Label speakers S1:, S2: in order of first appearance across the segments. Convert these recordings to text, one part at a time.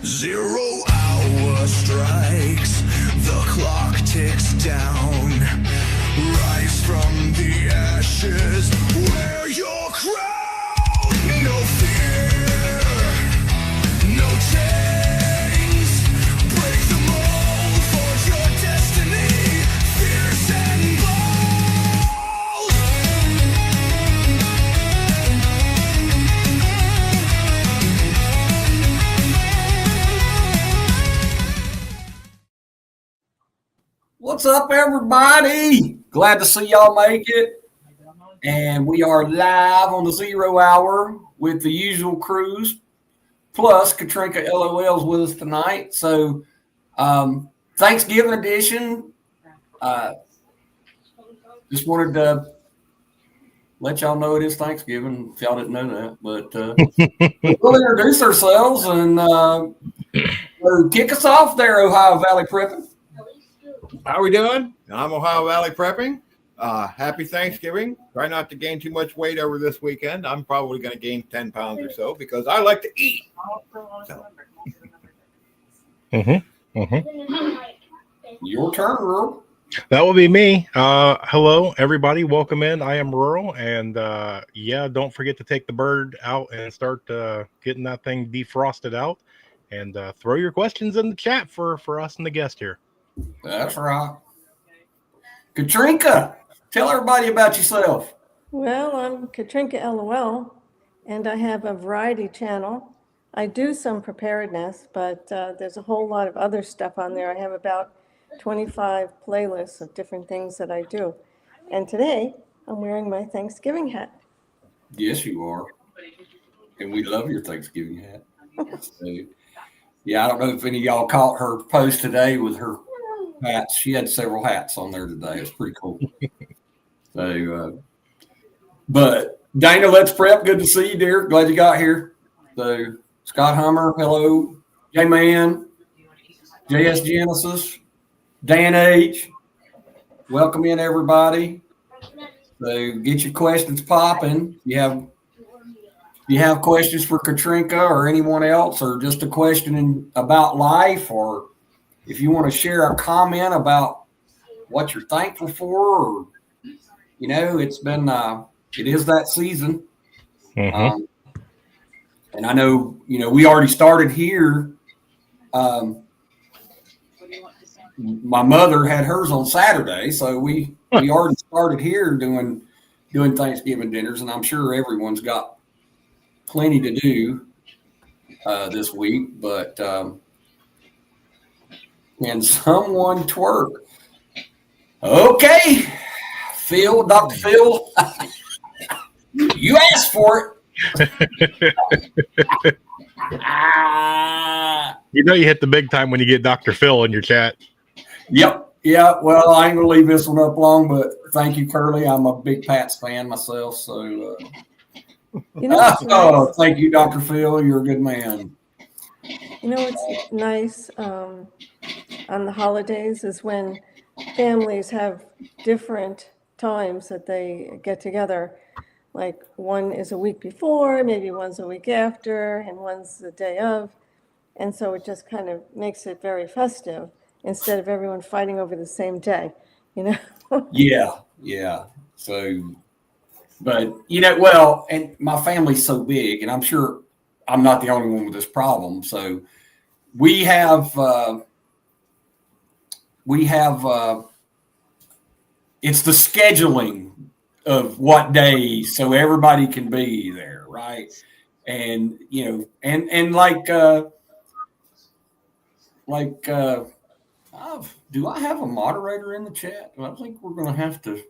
S1: 0 hour strikes, the clock ticks down. Rise from the ashes, wear your crown. No fear, no chains, break the mold, forge your destiny, fierce and bold.
S2: What's up, everybody? Glad to see y'all make it. And we are live on the 0 hour with the usual crews. Plus, KatrinkaLOL is with us tonight. So, Thanksgiving edition. Just wanted to let y'all know it is Thanksgiving, if y'all didn't know that. But we'll introduce ourselves and kick us off there, Ohio Valley Prepping.
S3: How are we doing? I'm Ohio Valley Prepping. Happy Thanksgiving. Try not to gain too much weight over this weekend. I'm probably going to gain 10 pounds or so because I like to eat. So.
S2: Your turn, Rural.
S4: That will be me. Hello, everybody. Welcome in. I am Rural. And don't forget to take the bird out and start getting that thing defrosted out. And throw your questions in the chat for us and the guest here.
S2: That's right. Katrinka, tell everybody about yourself.
S5: Well, I'm KatrinkaLOL, and I have a variety channel. I do some preparedness, but there's a whole lot of other stuff on there. I have about 25 playlists of different things that I do. And today, I'm wearing my Thanksgiving hat.
S2: Yes, you are. And we love your Thanksgiving hat. So, yeah, I don't know if any of y'all caught her post today with her hats. She had several hats on there today. It's pretty cool. So, but Dana, let's prep. Good to see you, dear. Glad you got here. So, Scott Hummer, hello. J-Man, JS Genesis, Dan H. Welcome in, everybody. So, get your questions popping. You have questions for Katrinka or anyone else, or just a question about life, or if you want to share a comment about what you're thankful for, or, it's been, it is that season.
S4: Mm-hmm.
S2: And I know, we already started here. My mother had hers on Saturday, so we already started here doing Thanksgiving dinners, and I'm sure everyone's got plenty to do this week, but can someone twerk? Okay, Phil, Dr. Phil, you asked for it.
S4: You hit the big time when you get Dr. Phil in your chat.
S2: Yep. Yeah. Well, I ain't gonna leave this one up long, but thank you, Curly. I'm a big Pats fan myself, so. Thank you, Dr. Phil. You're a good man.
S5: What's nice on the holidays is when families have different times that they get together. Like one is a week before, maybe one's a week after, and one's the day of. And so it just kind of makes it very festive instead of everyone fighting over the same day,
S2: Yeah. So, but, well, and my family's so big, and I'm sure I'm not the only one with this problem. So we have it's the scheduling of what days so everybody can be there, right? And and do I have a moderator in the chat? I think we're going to have to.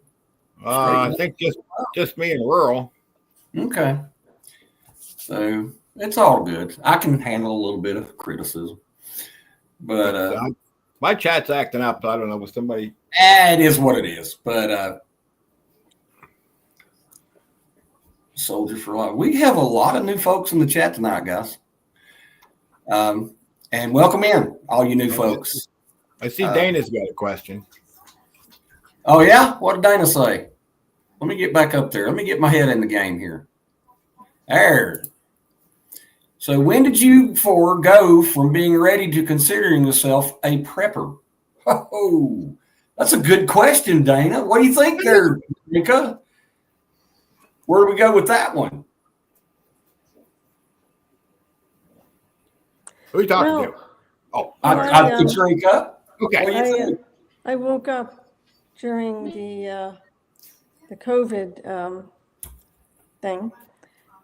S3: I think just me and Rural.
S2: Okay. So it's all good. I can handle a little bit of criticism. But
S3: my chat's acting up. I don't know. Was somebody?
S2: It is what it is. But Soldier for Life. We have a lot of new folks in the chat tonight, guys. And welcome in, all you new folks.
S3: I see Dana's got a question.
S2: Oh, yeah? What did Dana say? Let me get back up there. Let me get my head in the game here. There. So when did you four go from being ready to considering yourself a prepper? Oh, that's a good question, Dana. What do you think there, Mika? Where do we go with that one?
S3: Who are you talking
S5: Well,
S3: to? Oh,
S2: Katrinka.
S3: okay.
S2: What do you think?
S5: I woke up during the COVID thing,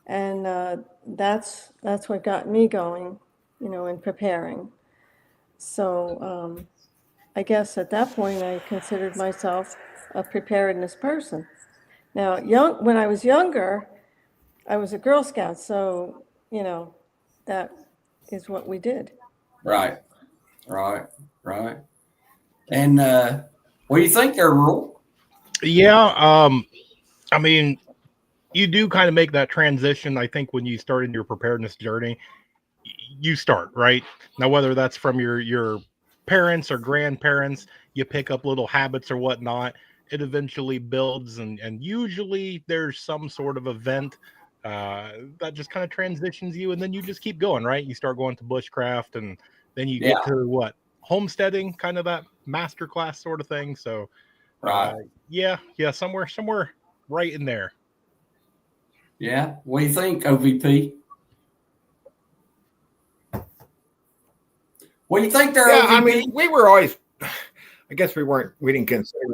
S5: and that's what got me going, in preparing. So I guess at that point I considered myself a preparedness person. Now, when I was younger, I was a Girl Scout, so that is what we did.
S2: Right. And what do you think there, Rule?
S4: Yeah, I mean, you do kind of make that transition. I think when you start in your preparedness journey, you start right now, whether that's from your parents or grandparents, you pick up little habits or whatnot. It eventually builds, and usually there's some sort of event that just kind of transitions you, and then you just keep going. Right, you start going to bushcraft, and then you get to what homesteading, kind of that master class sort of thing. So, yeah, somewhere right in there.
S2: Yeah. What do you think, OVP? What do you think there,
S3: Yeah,
S2: OVP?
S3: I mean, we were always, I guess we didn't consider,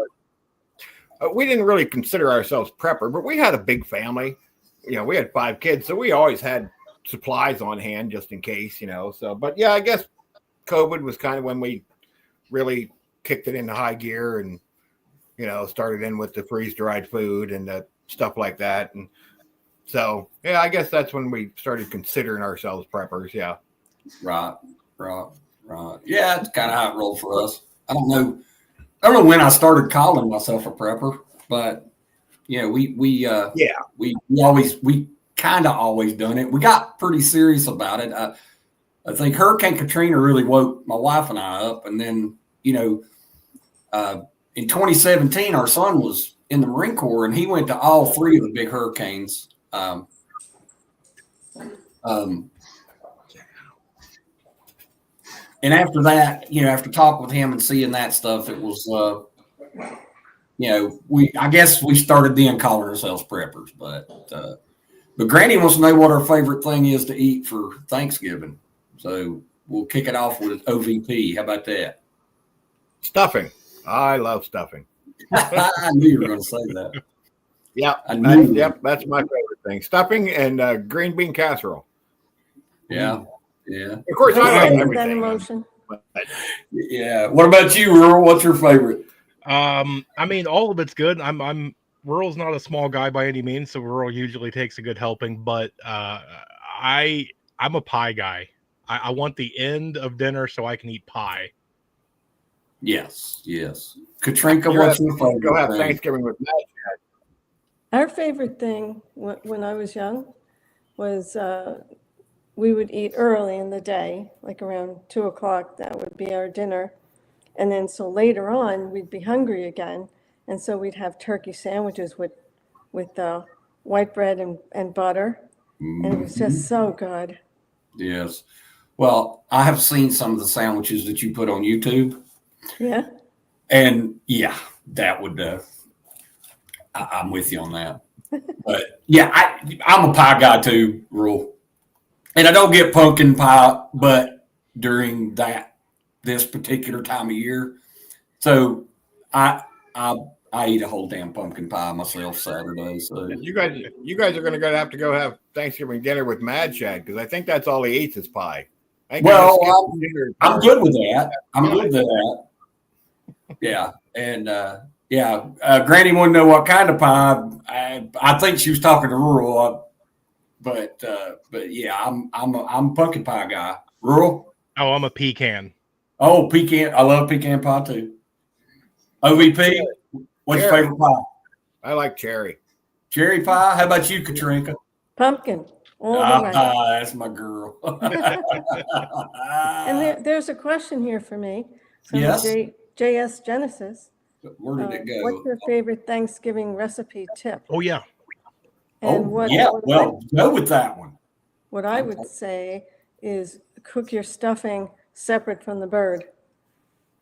S3: we didn't really consider ourselves prepper, but we had a big family. We had 5 kids, so we always had supplies on hand just in case, so, but yeah, I guess COVID was kind of when we really kicked it into high gear and, started in with the freeze-dried food and stuff like that. And so, yeah, I guess that's when we started considering ourselves preppers. Yeah.
S2: Right. Yeah, it's kind of how it rolled for us. I don't know when I started calling myself a prepper, but we kind of always done it. We got pretty serious about it. I think Hurricane Katrina really woke my wife and I up, and then in 2017 our son was in the Marine Corps, and he went to all 3 of the big hurricanes. And after that, after talking with him and seeing that stuff, it was, I guess we started then calling ourselves preppers. But Granny wants to know what our favorite thing is to eat for Thanksgiving. So we'll kick it off with OVP. How about that?
S3: Stuffing. I love stuffing.
S2: I knew you were going to say that.
S3: Yeah, that's my favorite thing. Stuffing and green bean casserole.
S2: Yeah. Yeah.
S3: Of course, I like everything.
S5: That emotion.
S2: Yeah. What about you, Earl? What's your favorite?
S4: I mean, all of it's good. Rural's not a small guy by any means, so Rural usually takes a good helping. But I'm a pie guy. I want the end of dinner so I can eat pie.
S2: Yes. Katrinka, what's your favorite?
S3: Go have Thanksgiving with Matt.
S5: Our favorite thing when I was young was we would eat early in the day, like around 2:00. That would be our dinner. And then so later on, we'd be hungry again. And so we'd have turkey sandwiches with white bread and butter. And it was just so good.
S2: Yes. Well, I have seen some of the sandwiches that you put on YouTube.
S5: Yeah.
S2: And yeah, that would, I'm with you on that. But yeah, I'm a pie guy too, Rule. And I don't get pumpkin pie, but during this particular time of year. So I eat a whole damn pumpkin pie myself Saturday. So
S3: you guys are going to have to go have Thanksgiving dinner with Mad Shad because I think that's all he eats is pie.
S2: Well, I'm good with that. I'm good with that. Yeah, and Granny wanted to know what kind of pie. I think she was talking to Rural, but yeah, I'm a pumpkin pie guy. Rural?
S4: Oh, I'm a pecan.
S2: Oh, pecan! I love pecan pie too. OVP, what's your favorite pie?
S3: I like cherry.
S2: Cherry pie. How about you, Katrinka?
S5: Pumpkin. That's
S2: my girl.
S5: And there's a question here for me from JS Genesis.
S2: Where did it go?
S5: What's your favorite Thanksgiving recipe tip?
S4: Oh yeah.
S5: And
S2: go with that one.
S5: what I would say is cook your stuffing separate from the bird.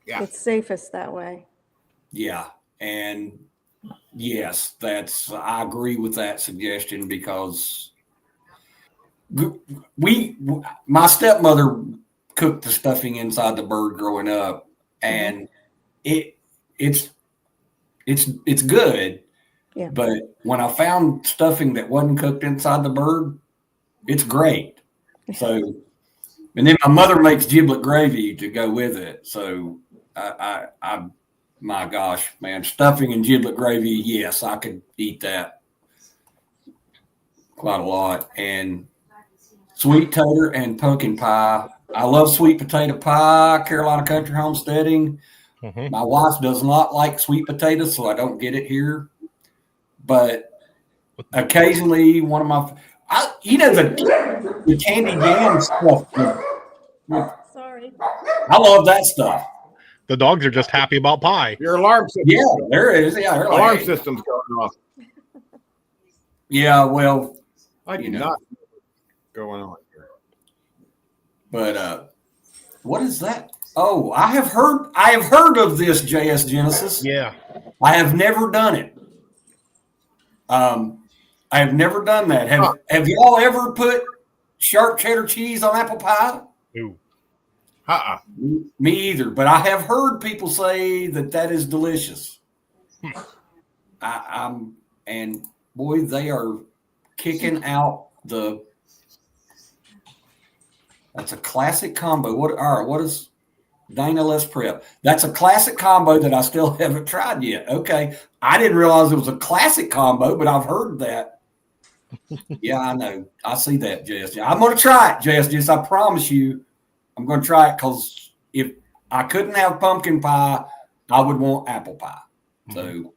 S3: Yeah.
S5: It's safest that way.
S2: Yeah. And yes, I agree with that suggestion because my stepmother cooked the stuffing inside the bird growing up, and it's good.
S5: Yeah.
S2: But when I found stuffing that wasn't cooked inside the bird, it's great. So, and then my mother makes giblet gravy to go with it. So I my gosh, man, stuffing and giblet gravy, yes, I could eat that quite a lot. And sweet tater and pumpkin pie. I love sweet potato pie, Carolina Country Homesteading. My wife does not like sweet potatoes, so I don't get it here. But occasionally, one of my, the candy jam stuff.
S5: Sorry.
S2: I love that stuff.
S4: The dogs are just happy about pie.
S3: Your alarm system.
S2: Yeah, there it is. Yeah,
S3: Alarm system's going off.
S2: Yeah, well,
S3: I do not know what's going on here.
S2: But what is that? Oh, I have heard of this JS Genesis.
S4: Yeah.
S2: I have never done it. I have never done that. Have y'all ever put sharp cheddar cheese on apple pie?
S4: Ooh.
S2: Me either, but I have heard people say that is delicious. And boy, they are kicking out that's a classic combo. What is Dana? Let's prep. That's a classic combo that I still haven't tried yet. Okay. I didn't realize it was a classic combo, but I've heard that. Yeah, I know. I see that, JS. I'm going to try it, JS. I promise you, I'm going to try it because if I couldn't have pumpkin pie, I would want apple pie. So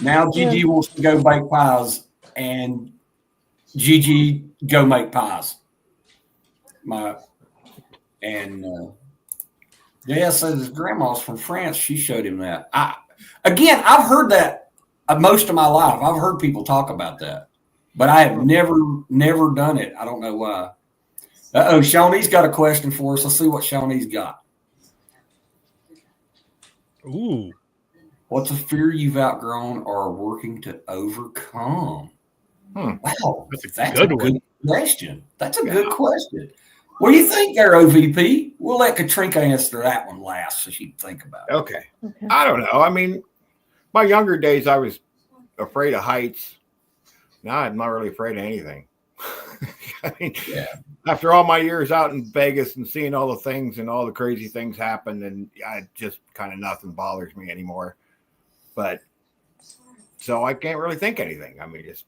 S2: now Gigi wants to go bake pies, and Gigi go make pies. JS says his grandma's from France. She showed him that. I've heard that most of my life. I've heard people talk about that, but I have never done it. I don't know why. Shawnee's got a question for us. Let's see what Shawnee's got.
S4: Ooh.
S2: What's a fear you've outgrown or are working to overcome? Wow, that's a good question. That's a good question. What do you think there, OVP? We'll let Katrinka answer that one last so she can think about it.
S3: Okay. I don't know. I mean, my younger days, I was afraid of heights. Now I'm not really afraid of anything. I mean, after all my years out in Vegas and seeing all the things and all the crazy things happen, and I just kind of nothing bothers me anymore. But so I can't really think anything. I mean, just.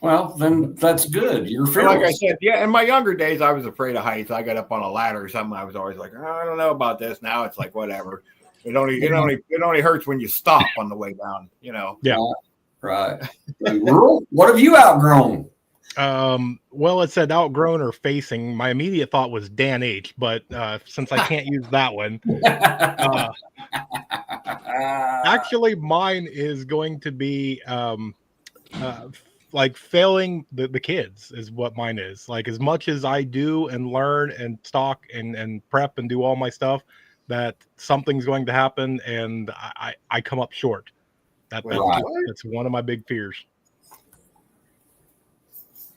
S2: Well, then that's good. You're fearless.
S3: Like I said, in my younger days, I was afraid of heights. I got up on a ladder or something. I was always like, oh, I don't know about this. Now it's like, whatever. It only hurts when you stop on the way down,
S4: Yeah.
S2: Right. What have you outgrown?
S4: Well, it said outgrown or facing. My immediate thought was Dan H, but since I can't use that one, actually mine is going to be like failing the kids is what mine is. Like as much as I do and learn and stalk and prep and do all my stuff, that something's going to happen and I come up short. That's one of my big fears.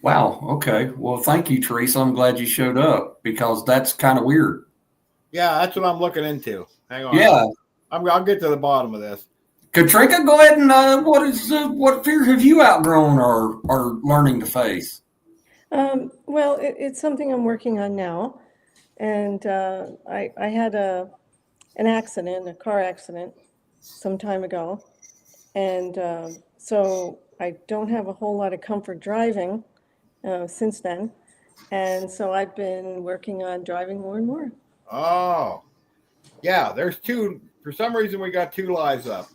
S2: Wow. Okay. Well, thank you, Teresa. I'm glad you showed up because that's kind of weird.
S3: Yeah, that's what I'm looking into. Hang on.
S2: Yeah.
S3: I'll get to the bottom of this.
S2: Katrinka, go ahead and what fears have you outgrown or learning to face?
S5: Well, it's something I'm working on now. And I had a car accident some time ago. And so I don't have a whole lot of comfort driving since then. And so I've been working on driving more and more.
S3: Oh, yeah, there's two. For some reason, we got two lives up.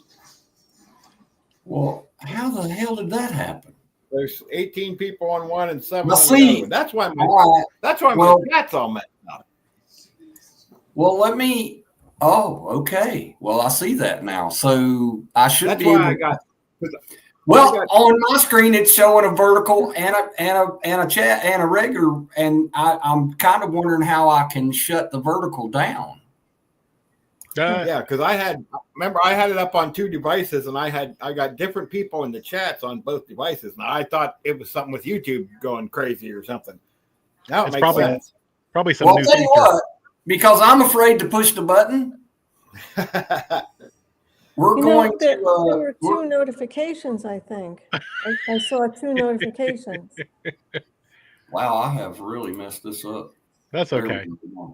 S2: Well, how the hell did that happen?
S3: There's 18 people on one and 7
S2: Well,
S3: on
S2: see,
S3: the other. That's why my cat's all messed up.
S2: Well, okay. Well, I see that now. So I should
S3: That's
S2: be
S3: why
S2: able.
S3: I got.
S2: Well, on my screen, it's showing a vertical and a chat and a regular, and I'm kind of wondering how I can shut the vertical down.
S3: Yeah, because I had it up on 2 devices, and I got different people in the chats on both devices, and I thought it was something with YouTube going crazy or something. Now it makes sense.
S4: Probably some
S2: Well,
S4: new
S2: I'll tell you
S4: feature.
S2: what, because I'm afraid to push the button. We're going
S5: there
S2: to.
S5: were 2 notifications, I think. I saw 2 notifications.
S2: Wow, I have really messed this up.
S4: That's okay.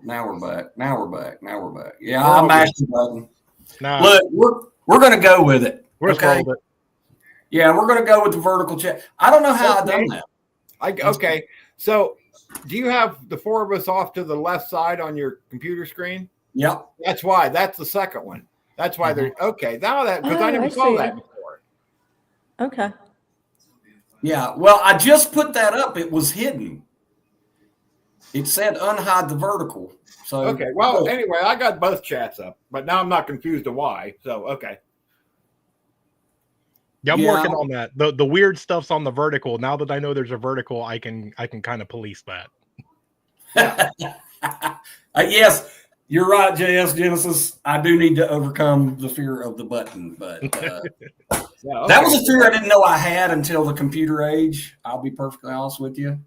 S2: Now we're back. Yeah, I mashed the button.
S4: Nah,
S2: Look, we're going to go with it.
S4: we're
S2: Okay.
S4: rolled it.
S2: Yeah, we're going to go with the vertical chat. I don't know how I've done that.
S3: Okay. So, do you have the 4 of us off to the left side on your computer screen?
S2: Yep.
S3: That's why. That's the second one. That's why they're okay. Now that because I never saw
S5: see.
S3: that before.
S5: Okay.
S2: Yeah. Well, I just put that up. It was hidden. It said unhide the vertical. So
S3: Okay. Well, anyway, I got both chats up, but now I'm not confused to why. So okay.
S4: Yeah, I'm working on that. The weird stuff's on the vertical. Now that I know there's a vertical, I can kind of police that.
S2: Yes, you're right, JS Genesis. I do need to overcome the fear of the button, but that was a fear I didn't know I had until the computer age. I'll be perfectly honest with you.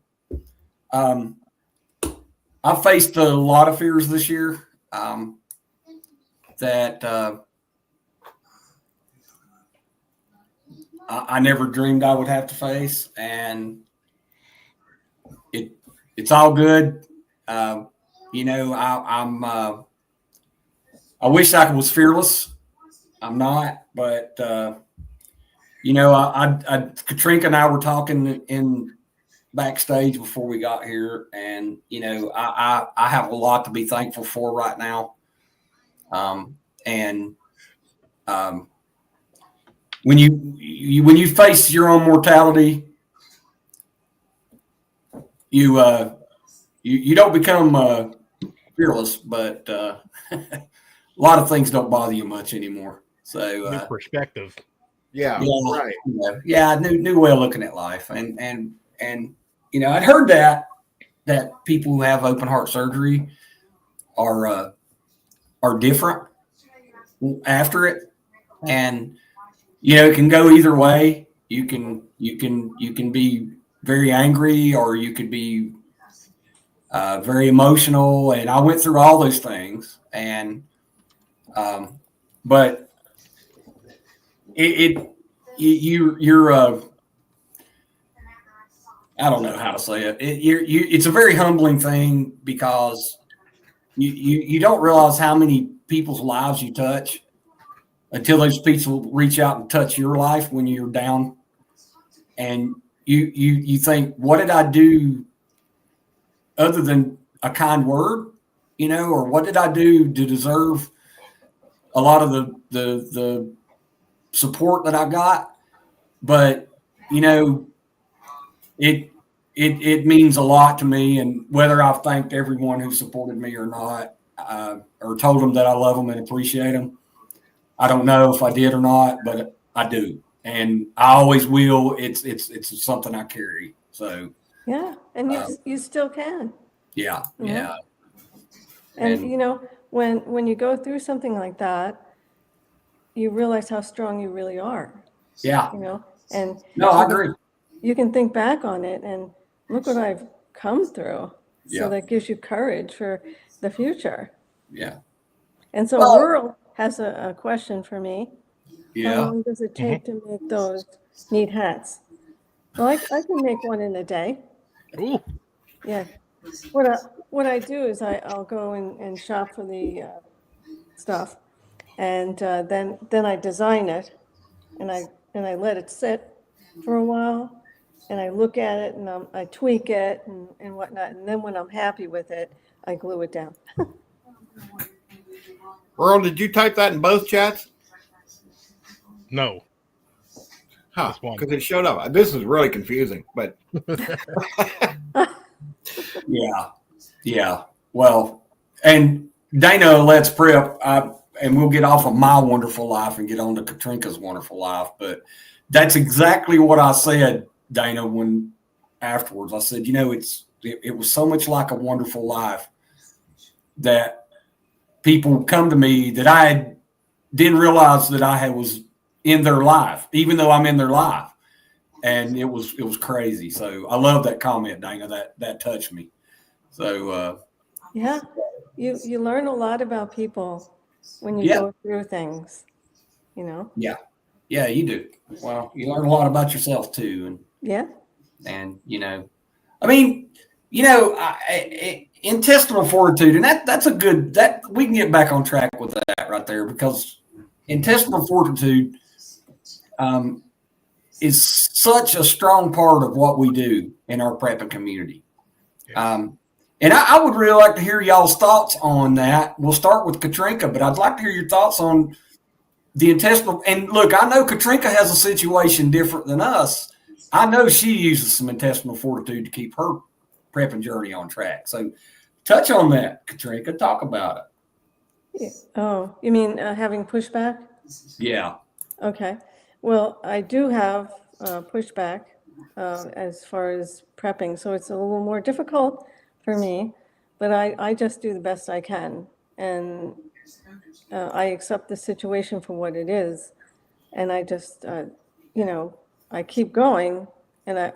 S2: I faced a lot of fears this year that I never dreamed I would have to face, and it's all good. You know, I wish I was fearless. I'm not, but you know, Katrinka and I were talking in backstage before we got here, and you know, I have a lot to be thankful for right now. When you face your own mortality, you don't become fearless, but a lot of things don't bother you much anymore. So
S4: New perspective.
S3: Yeah, right.
S2: Yeah, new way of looking at life, and you know, I'd heard that people who have open heart surgery are different after it, and you know, it can go either way. You can be very angry, or you could be very emotional, and I went through all those things, and but you're I don't know how to say it. It's a very humbling thing, because you don't realize how many people's lives you touch until those people reach out and touch your life when you're down, and you think, what did I do other than a kind word, you know, or what did I do to deserve a lot of the support that I got? But you know, it means a lot to me, and whether I've thanked everyone who supported me or not, or told them that I love them and appreciate them, I don't know if I did or not, but I do, and I always will. It's something I carry. So
S5: yeah, and you still can.
S2: Yeah, yeah.
S5: And you know, when you go through something like that, you realize how strong you really are.
S2: Yeah.
S5: You know, and
S2: no, I agree.
S5: You can think back on it and look what I've come through.
S2: Yeah.
S5: So that gives you courage for the future.
S2: Yeah.
S5: And so Rural has a question for me.
S2: Yeah.
S5: How long does it take to make those neat hats? Well, I can make one in a day.
S4: Ooh.
S5: Yeah. What I do is I'll go and shop for the stuff, and then I design it, and I let it sit for a while, and I look at it, and I tweak it and whatnot, and then when I'm happy with it, I glue it down.
S3: Earl, did you type that in both chats?
S4: No.
S3: Huh, because it showed up. This is really confusing, but
S2: yeah. Well, and Dana, let's prep, and we'll get off of my wonderful life and get on to Katrinka's wonderful life. But That's exactly what I said, Dana, when afterwards I said, it was so much like A Wonderful Life that people come to me that I didn't realize that was in their life, even though I'm in their life. And it was crazy. So I love that comment, Dana. That touched me. So
S5: yeah, you learn a lot about people when you go through things,
S2: Yeah, you do. Well, you learn a lot about yourself too, and intestinal fortitude, and that's a good that we can get back on track with that right there, because intestinal fortitude is such a strong part of what we do in our prepping community. And I would really like to hear y'all's thoughts on that. We'll start with Katrinka, but I'd like to hear your thoughts on the intestinal. And look, I know Katrinka has a situation different than us. I know she uses some intestinal fortitude to keep her prepping journey on track. So touch on that, Katrinka. Talk about it.
S5: Yeah. Oh, you mean having pushback?
S2: Yeah.
S5: Okay. Well, I do have pushback as far as prepping, so it's a little more difficult for me, but I just do the best I can, and I accept the situation for what it is, and I just, I keep going, and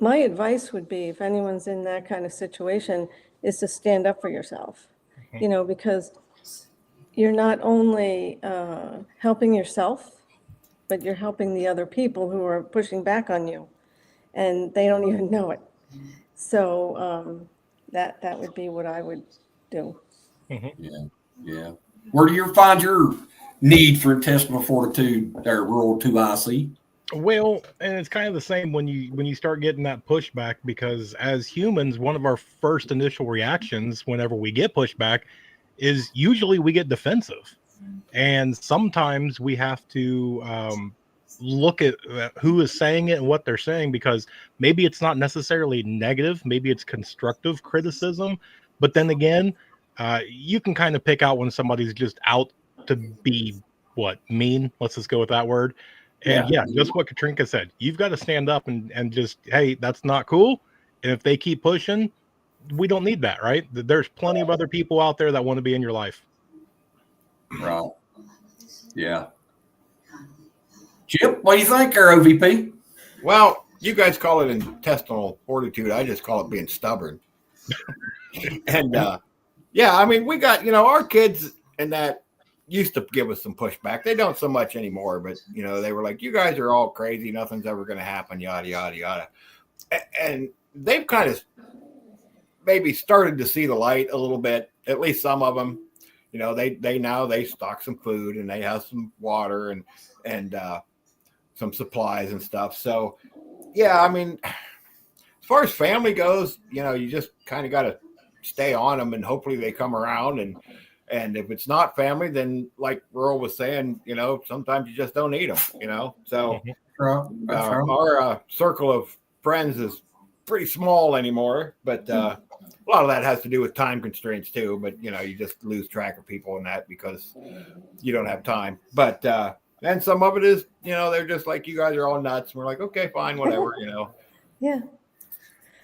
S5: my advice would be, if anyone's in that kind of situation, is to stand up for yourself, because you're not only helping yourself, but you're helping the other people who are pushing back on you, and they don't even know it. So that would be what I would do.
S2: Yeah. Where do you find your need for intestinal fortitude there, Rural 2IC?
S4: Well, and it's kind of the same when you start getting that pushback, because as humans, one of our first initial reactions whenever we get pushback is usually we get defensive. And sometimes we have to look at who is saying it and what they're saying, because maybe it's not necessarily negative, maybe it's constructive criticism. But then again, you can kind of pick out when somebody's just out to be mean. Let's just go with that word. And just what Katrinka said, you've got to stand up and just, hey, that's not cool. And if they keep pushing, we don't need that, right? There's plenty of other people out there that want to be in your life.
S2: Right. Yeah. Chip, what do you think, our OVP?
S3: Well, you guys call it intestinal fortitude. I just call it being stubborn. And I mean, we got, our kids and that used to give us some pushback. They don't so much anymore, but they were like, you guys are all crazy. Nothing's ever going to happen, yada, yada, yada. And they've kind of maybe started to see the light a little bit, at least some of them. They stock some food and they have some water and some supplies and stuff. So, I mean, as far as family goes, you just kind of got to stay on them and hopefully they come around. And if it's not family, then like Rural was saying, sometimes you just don't need them, So our circle of friends is pretty small anymore, but a lot of that has to do with time constraints too. But, you just lose track of people in that because you don't have time. But then some of it is, they're just like, you guys are all nuts. And we're like, okay, fine, whatever,
S5: Yeah.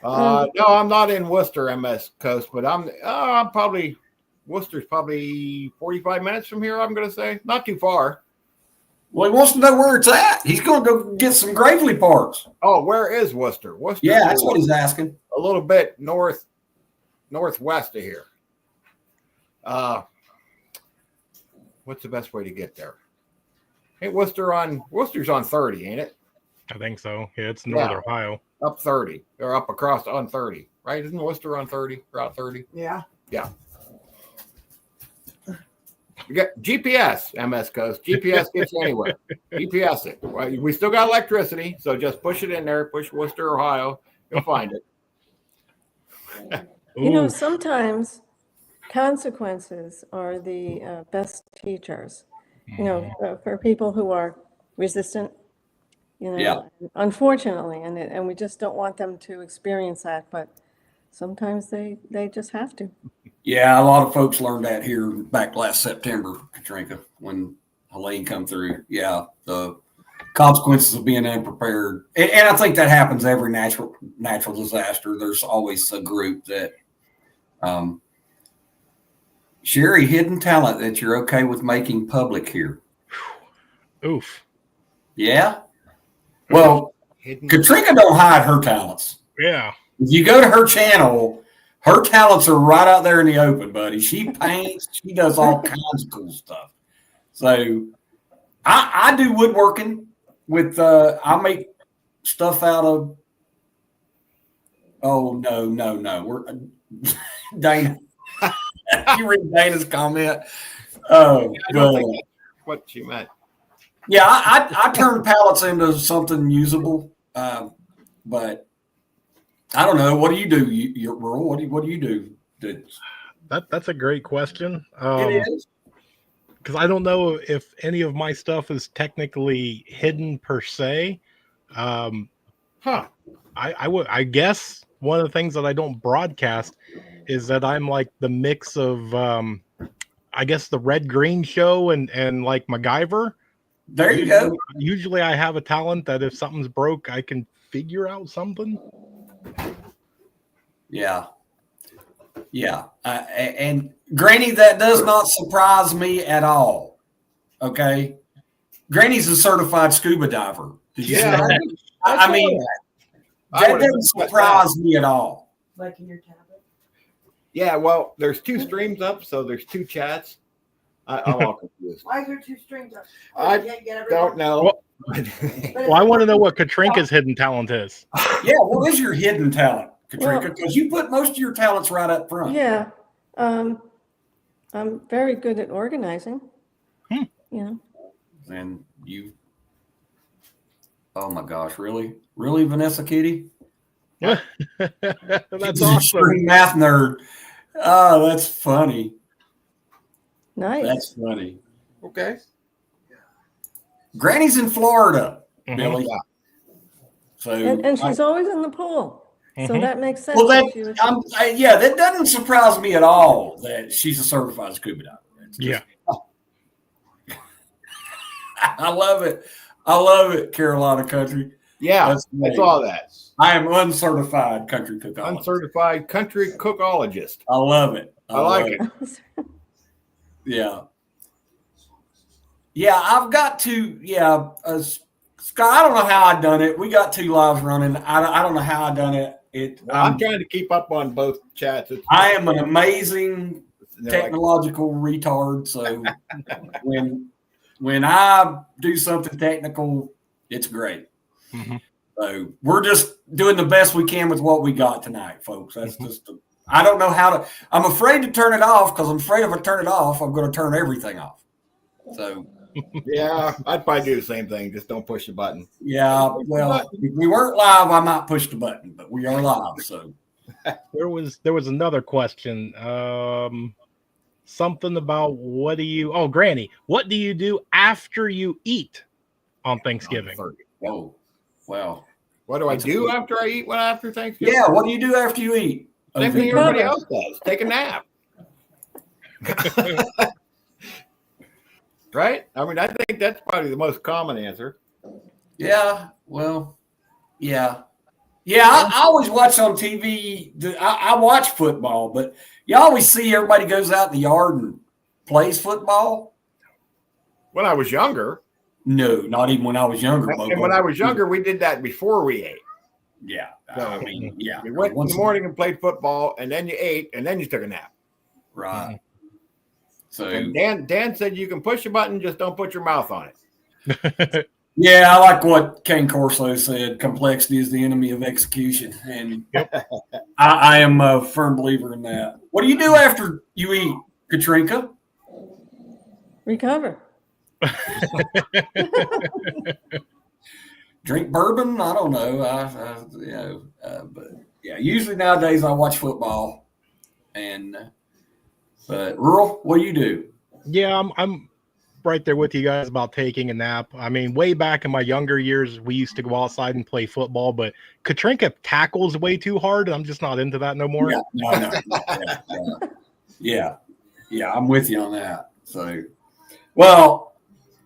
S3: No, I'm not in Worcester, MS Coast, but I'm probably, Worcester's probably 45 minutes from here, I'm going to say. Not too far.
S2: Well, he wants to know where it's at. He's going to go get some Gravely parts.
S3: Oh, where is Worcester? Worcester.
S2: Yeah, that's what he's asking.
S3: A little bit northwest of here. What's the best way to get there? Ain't Worcester's on 30, ain't it?
S4: I think so. Yeah, it's Northern Ohio.
S3: Up 30 or up across on 30, right? Isn't Worcester on 30? Route 30?
S6: Yeah.
S3: Yeah. You got GPS, MS Coast. GPS gets you anywhere. GPS it. Well, we still got electricity, so just push it in there. Push Worcester, Ohio. You'll find it.
S5: Sometimes consequences are the best teachers, for people who are resistant, unfortunately, and we just don't want them to experience that, but sometimes they just have to.
S2: Yeah, a lot of folks learned that here back last September, Katrinka, when Helene come through. Yeah, the consequences of being unprepared. And I think that happens every natural disaster. There's always a group that Sherry, hidden talent that you're okay with making public here.
S4: Oof.
S2: Yeah. Well, Katrinka don't hide her talents.
S4: Yeah.
S2: If you go to her channel, her talents are right out there in the open, buddy. She paints, she does all kinds of cool stuff. So I do woodworking with I make stuff out of no. We're Dana. You read Dana's comment. Oh,
S3: I don't think that's what she meant.
S2: Yeah, I turn pallets into something usable, but I don't know. What do you do? You're rural. What do you do?
S4: That's a great question.
S2: It is.
S4: Because I don't know if any of my stuff is technically hidden per se. I guess one of the things that I don't broadcast is that I'm like the mix of I guess the Red Green Show and like MacGyver.
S2: There you go.
S4: Usually I have a talent that if something's broke, I can figure out something.
S2: Yeah. Yeah. And Granny, that does not surprise me at all. Okay. Granny's a certified scuba diver. Did you see that? I mean, that doesn't surprise me at all.
S6: Like in your tablet?
S3: Yeah, well, there's 2 streams up, so there's 2 chats. I'm all confused.
S6: Why is there 2 streams up?
S3: I don't know.
S4: Well, I want to know what Katrinka's hidden talent is.
S2: Yeah, what is your hidden talent, Katrinka? Because you put most of your talents right up front.
S5: Yeah. I'm very good at organizing. You know.
S2: And you, oh my gosh, really? Really, Vanessa Kitty?
S4: That's
S2: She's
S4: awesome.
S2: a extreme math nerd. Oh, that's funny.
S5: Nice.
S2: That's funny.
S3: Okay.
S2: Granny's in Florida, Billy. So
S5: and she's always in the pool. So that makes sense.
S2: well, that doesn't surprise me at all that she's a certified scuba diver.
S4: Yeah.
S2: I love it. I love it, Carolina Country.
S3: Yeah, that's all that.
S2: I am uncertified country cookologist.
S3: Uncertified country cookologist.
S2: I love it.
S3: I like it.
S2: Yeah. Yeah, I've got to, Scott, I don't know how I done it. We got 2 lives running. I don't know how I done it.
S3: I'm trying to keep up on both chats.
S2: I am an amazing technological retard. So when I do something technical, it's great.
S4: Mm-hmm.
S2: So we're just doing the best we can with what we got tonight, folks. That's just, I don't know how to, I'm afraid to turn it off because I'm afraid if I turn it off, I'm going to turn everything off. So.
S3: Yeah, I'd probably do the same thing. Just don't push the button.
S2: Yeah, well, if we weren't live, I might push the button, but we are live. So
S4: there was another question. Something about Granny, what do you do after you eat on Thanksgiving?
S2: Oh, well.
S3: What do I do after I eat? After Thanksgiving?
S2: Yeah, what do you do after you eat?
S3: Same thing everybody else does. Take a nap. Right? I mean, I think that's probably the most common answer.
S2: Yeah, well, yeah. Yeah, I always watch on TV. I watch football, but you always see everybody goes out in the yard and plays football.
S3: When I was younger.
S2: No, not even when I was younger.
S3: And when I was younger, we did that before we ate.
S2: Yeah.
S3: So,
S2: I mean, yeah.
S3: You went in the morning and played football, and then you ate, and then you took a nap.
S2: Right. So
S3: and Dan said you can push a button, just don't put your mouth on it.
S2: Yeah, I like what Kane Corso said. Complexity is the enemy of execution, and I am a firm believer in that. What do you do after you eat, Katrinka?
S5: Recover.
S2: Drink bourbon? I don't know. But yeah, usually nowadays I watch football, but Rural, what do you do?
S4: Yeah, I'm right there with you guys about taking a nap. I mean, way back in my younger years, we used to go outside and play football, but Katrinka tackles way too hard, and I'm just not into that no more.
S2: Yeah, I'm with you on that. So, well,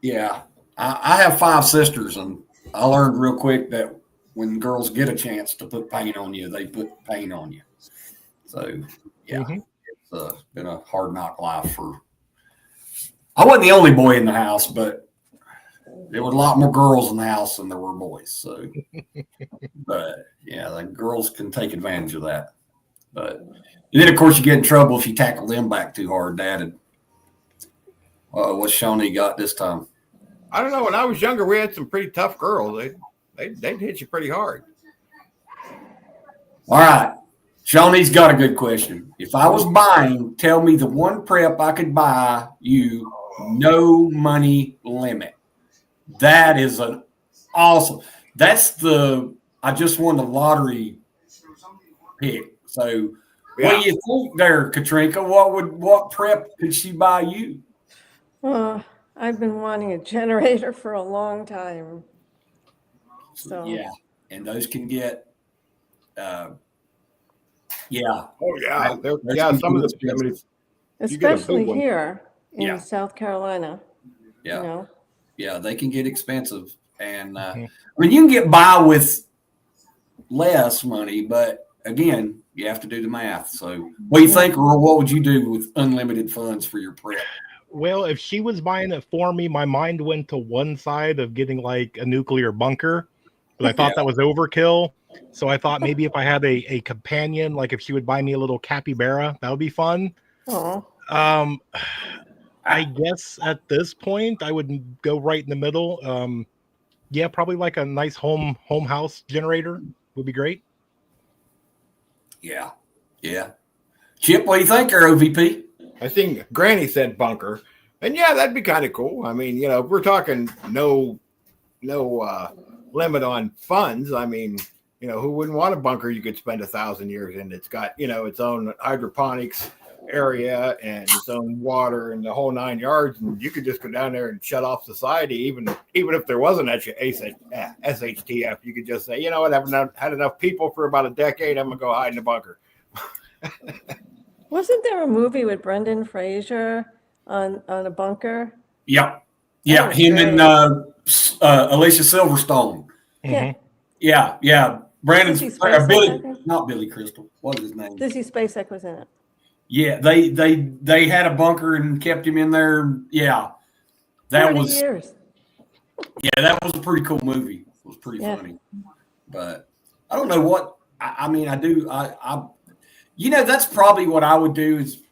S2: yeah, I have 5 sisters, and I learned real quick that when girls get a chance to put paint on you, they put paint on you. So, yeah, it's been a hard knock life for. I wasn't the only boy in the house, but there were a lot more girls in the house than there were boys. So, but yeah, the girls can take advantage of that. But and then, of course, you get in trouble if you tackle them back too hard, Dad. And what's Shawnee got this time?
S3: I don't know. When I was younger, we had some pretty tough girls. They'd hit you pretty hard.
S2: All right. Shawnee's got a good question. If I was buying, tell me the one prep I could buy you, no money limit. That is an awesome. That's I just won the lottery pick. So what do you think there, Katrinka? What prep could she buy you?
S5: I've been wanting a generator for a long time. So
S2: yeah, and those can get
S3: Oh yeah. Some of the
S5: especially here in South Carolina.
S2: Yeah.
S5: You know?
S2: Yeah, they can get expensive. And I mean, you can get by with less money, but again, you have to do the math. So what do you think, or what would you do with unlimited funds for your prep?
S4: Well, if she was buying it for me, my mind went to one side of getting like a nuclear bunker, but I thought that was overkill. So I thought maybe if I had a companion, like if she would buy me a little capybara, that would be fun.
S5: Oh.
S4: I guess at this point I would go right in the middle. Yeah, probably like a nice home house generator would be great.
S2: Yeah. Chip, what do you think, or OVP?
S3: I think Granny said bunker, and yeah, that'd be kind of cool. I mean, if we're talking no limit on funds, I mean, who wouldn't want a bunker you could spend 1,000 years in? It's got its own hydroponics area and its own water and the whole 9 yards, and you could just go down there and shut off society. Even if there wasn't SHTF, you could just say, you know what, I've had enough people for about a decade. I'm gonna go hide in a bunker.
S5: Wasn't there a movie with Brendan Fraser on a bunker?
S2: Yeah. Him and Alicia Silverstone. Yeah. Brandon's not Billy Crystal. What is his name?
S5: Sissy Spacek was in it.
S2: Yeah, they had a bunker and kept him in there. Yeah, that was
S5: years.
S2: Yeah, that was a pretty cool movie. It was pretty funny, but I don't know what I mean. I do. That's probably what I would do. Is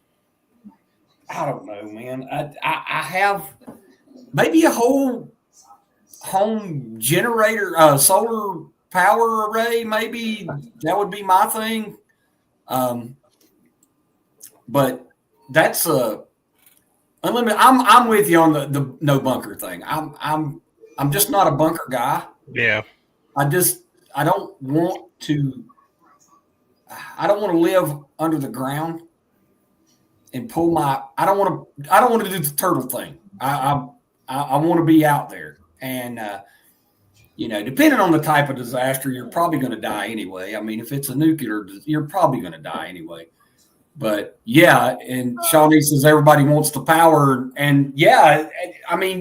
S2: I don't know, man. I have maybe a whole home generator, solar power array. Maybe that would be my thing. But that's unlimited. I'm with you on the no bunker thing. I'm just not a bunker guy.
S4: Yeah.
S2: I don't want to live under the ground and pull I don't want to do the turtle thing. I want to be out there, and depending on the type of disaster, you're probably going to die anyway. I mean, if it's a nuclear, you're probably going to die anyway. But yeah, and Shawnee says everybody wants the power, and yeah, I mean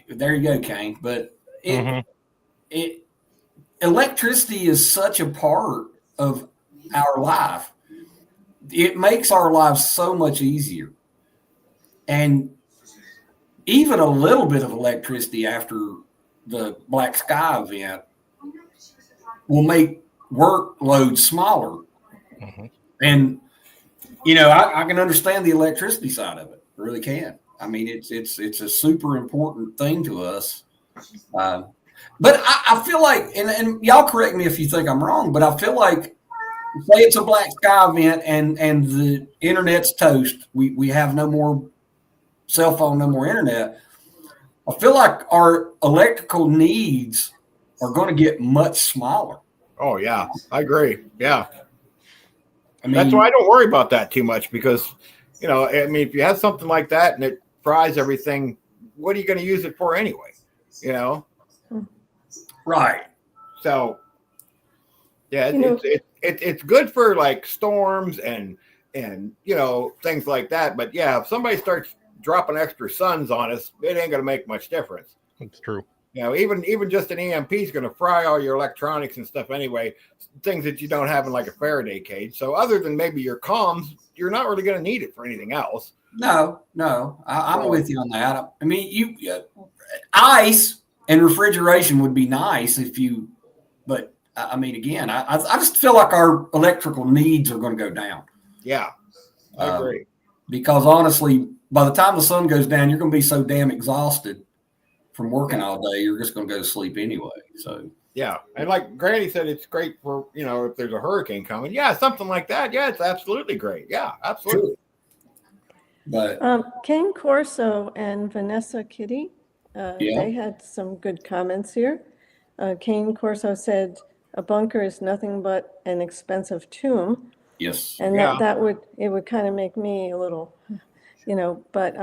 S2: there you go, Kane. But electricity is such a part of our life. It makes our lives so much easier, and even a little bit of electricity after the Black Sky event will make workload smaller. And I can understand the electricity side of it. I really can. I mean, it's a super important thing to us. But I feel like, and y'all correct me if you think I'm wrong, but I feel like, say it's a Black Sky event and the internet's toast. We have no more cell phone, no more internet. I feel like our electrical needs are going to get much smaller.
S3: Oh, yeah, I agree. Yeah. I mean, that's why I don't worry about that too much because, I mean, if you have something like that and it fries everything, what are you going to use it for anyway?
S2: Right.
S3: So, yeah, it's good for like storms and things like that. But yeah, if somebody starts dropping extra suns on us, it ain't going to make much difference.
S4: It's true.
S3: You know, even just an EMP is going to fry all your electronics and stuff anyway, things that you don't have in like a Faraday cage. So other than maybe your comms, you're not really going to need it for anything else.
S2: No, I'm with you on that. I mean, ice and refrigeration would be nice but I mean, again, I just feel like our electrical needs are going to go down.
S3: Yeah, I agree.
S2: Because honestly, by the time the sun goes down, you're going to be so damn exhausted from working all day, you're just going to go to sleep anyway. So
S3: yeah, and like Granny said, it's great for, you know, if there's a hurricane coming. Yeah, something like that. Yeah, it's absolutely great. Yeah, absolutely.
S2: Sure. But
S5: Kane Corso and Vanessa Kitty, they had some good comments here. Kane Corso said, "A bunker is nothing but an expensive tomb."
S2: yes,
S5: And it would kind of make me a little, but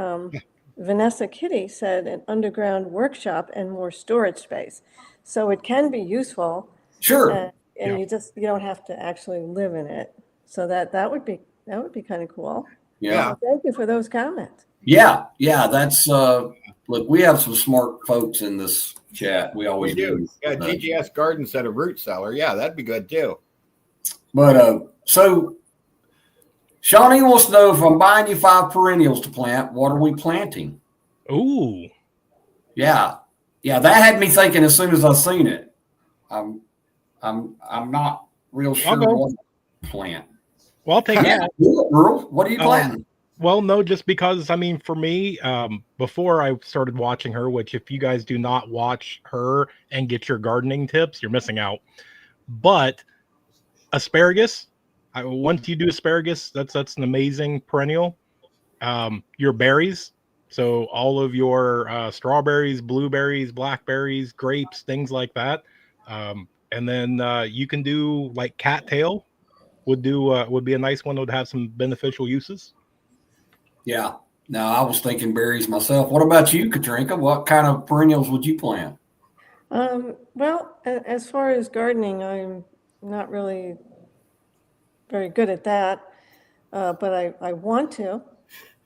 S5: Vanessa Kitty said an underground workshop and more storage space. So it can be useful.
S2: sure.
S5: And you don't have to actually live in it. So that would be kind of cool.
S2: Yeah.
S5: So thank you for those comments.
S2: Yeah. That's look, we have some smart folks in this chat. We always do.
S3: Yeah, GGS Garden said a root cellar. Yeah, that'd be good too.
S2: But so Shawnee wants to know, if I'm buying you 5 perennials to plant, what are we planting?
S4: Ooh.
S2: Yeah. That had me thinking as soon as I seen it. I'm not real sure what to plant.
S4: Well, I'll take
S2: it. Earl, what are you planting?
S4: Well, no, just because, I mean, for me, before I started watching her, which if you guys do not watch her and get your gardening tips, you're missing out. But asparagus, once you do asparagus, that's an amazing perennial. Your berries, so all of your strawberries, blueberries, blackberries, grapes, things like that. And then you can do like cattail would be a nice one that would have some beneficial uses.
S2: Yeah. No, I was thinking berries myself. What about you, Katrinka? What kind of perennials would you plant?
S5: Well, as far as gardening, I'm not really very good at that, but I want to.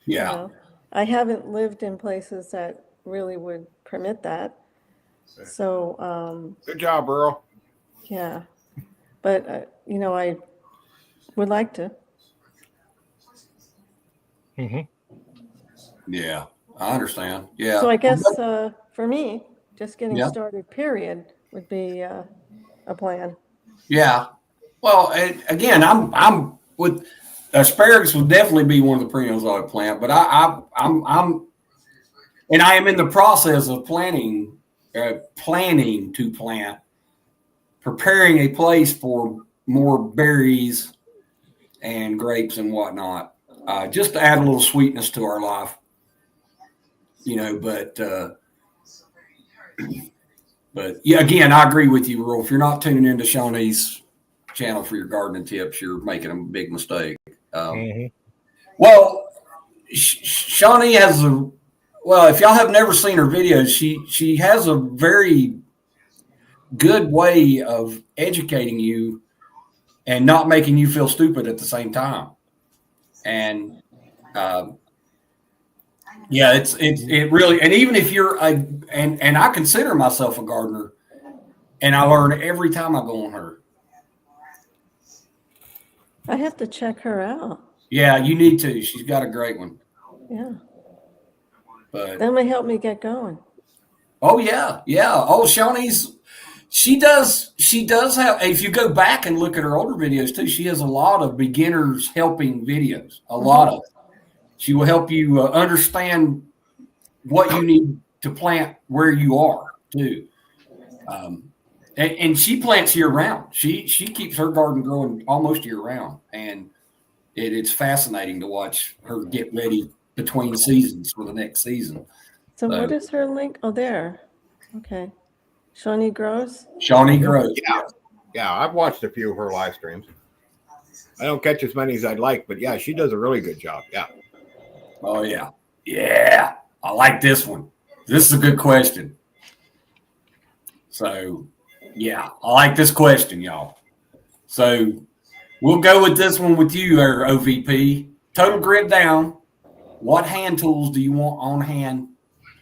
S2: Yeah.
S5: I haven't lived in places that really would permit that. So.
S3: Good job, Earl.
S5: Yeah. But, I would like to.
S4: Mm-hmm.
S2: Yeah, I understand. Yeah.
S5: So I guess for me, just getting started, period, would be a plan.
S2: Yeah. Well, again, I'm with asparagus would definitely be one of the perennials I would plant, but I'm and I am in the process of planning to plant, preparing a place for more berries and grapes and whatnot, just to add a little sweetness to our life, but yeah, again, I agree with you, Earl. If you're not tuning into Shawnee's channel for your gardening tips, you're making a big mistake. Well, Shawnee has if y'all have never seen her videos, she has a very good way of educating you and not making you feel stupid at the same time. And it really, and even if you're and I consider myself a gardener, and I learn every time I go on her.
S5: I have to check her out.
S2: Yeah, you need to. She's got a great one.
S5: Yeah.
S2: But
S5: that may help me get going.
S2: Oh yeah. Oh, Shawnee's. She does have. If you go back and look at her older videos too, she has a lot of beginners helping videos. A lot of. She will help you understand what you need to plant where you are too. And she plants year round. She keeps her garden growing almost year round, and it's fascinating to watch her get ready between seasons for the next season.
S5: So what is her link? Oh, there. Okay. Shawnee Grows?
S2: Shawnee Grows.
S3: Yeah, I've watched a few of her live streams. I don't catch as many as I'd like, but yeah, she does a really good job. Yeah.
S2: Oh, yeah. Yeah. I like this one. This is a good question. So, yeah, I like this question, y'all. So, we'll go with this one with you, OVP. Total grid down. what hand tools do you want on hand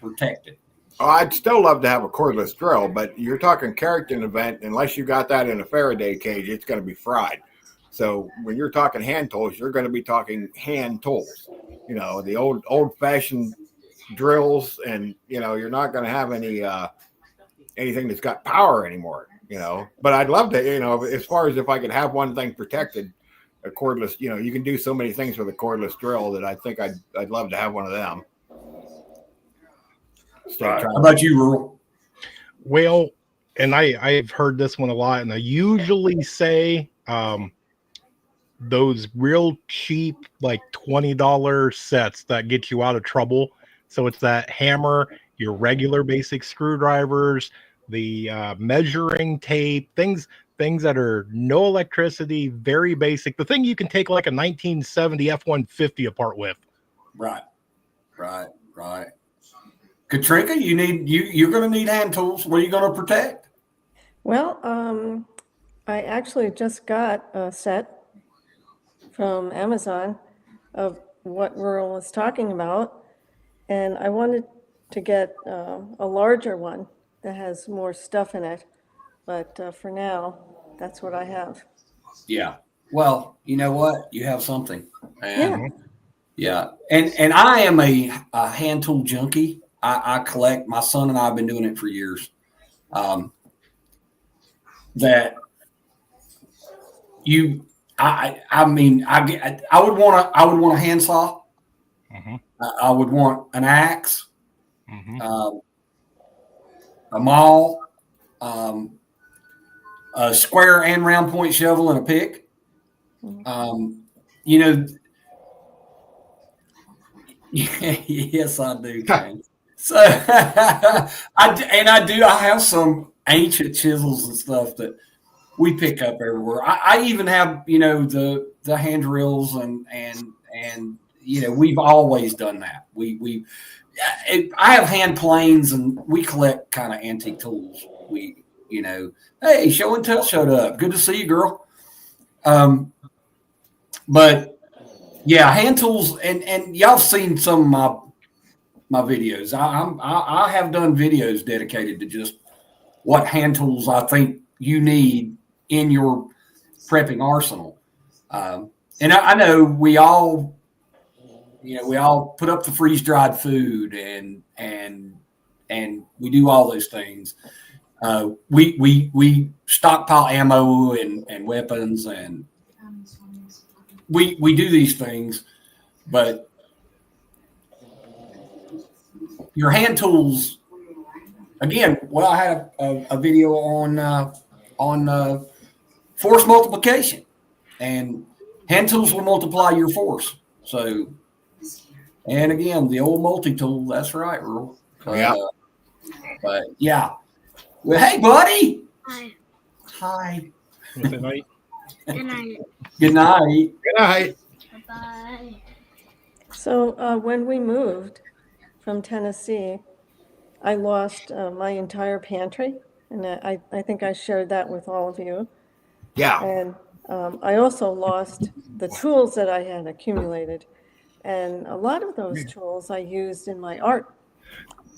S2: protected?
S3: Oh, I'd still love to have a cordless drill, but you're talking character event. Unless you got that in a Faraday cage, it's going to be fried. So when you're talking hand tools, you're going to be talking hand tools. You know, the old-fashioned drills, and you're not going to have anything that's got power anymore. But I'd love to. As far as if I could have one thing protected, a cordless. You can do so many things with a cordless drill that I think I'd love to have one of them.
S2: How about you, Rural?
S4: Well, and I've heard this one a lot, and I usually say those real cheap, like $20 sets that get you out of trouble. So it's that hammer, your regular basic screwdrivers, the measuring tape, things that are no electricity, very basic. The thing you can take like a 1970 F-150 apart with.
S2: Right. Katrinka, you're going to need hand tools. What are you going to protect?
S5: Well, I actually just got a set from Amazon of what Rural was talking about, and I wanted to get a larger one that has more stuff in it, but for now, that's what I have.
S2: Yeah. Well, you know what? You have something. And
S5: Yeah.
S2: And I am a hand tool junkie. I collect. My son and I have been doing it for years. That you, I mean, I would want a handsaw.
S4: Mm-hmm.
S2: I would want an axe,
S4: Mm-hmm.
S2: a maul, a square and round point shovel, and a pick. Yes, I do, James. So I have some ancient chisels and stuff that we pick up everywhere. I even have, the hand drills and we've always done that. I have hand planes, and we collect kind of antique tools. Hey, show and tell showed up. Good to see you, girl. But yeah, hand tools, and y'all have seen some of my videos. I have done videos dedicated to just what hand tools I think you need in your prepping arsenal. And I know we all put up the freeze dried food and we do all those things. We stockpile ammo and weapons, and we do these things, but your hand tools, again. Well, I had a video on force multiplication, and hand tools will multiply your force. So, and again, the old multi-tool. That's right, Earl. But yeah. Well, hey, buddy. Hi.
S4: Good night.
S6: Good night.
S2: Good night.
S3: Good night.
S6: Bye-bye.
S5: So when we moved from Tennessee, I lost my entire pantry, and I think I shared that with all of you.
S3: Yeah.
S5: And I also lost the tools that I had accumulated, and a lot of those tools I used in my art.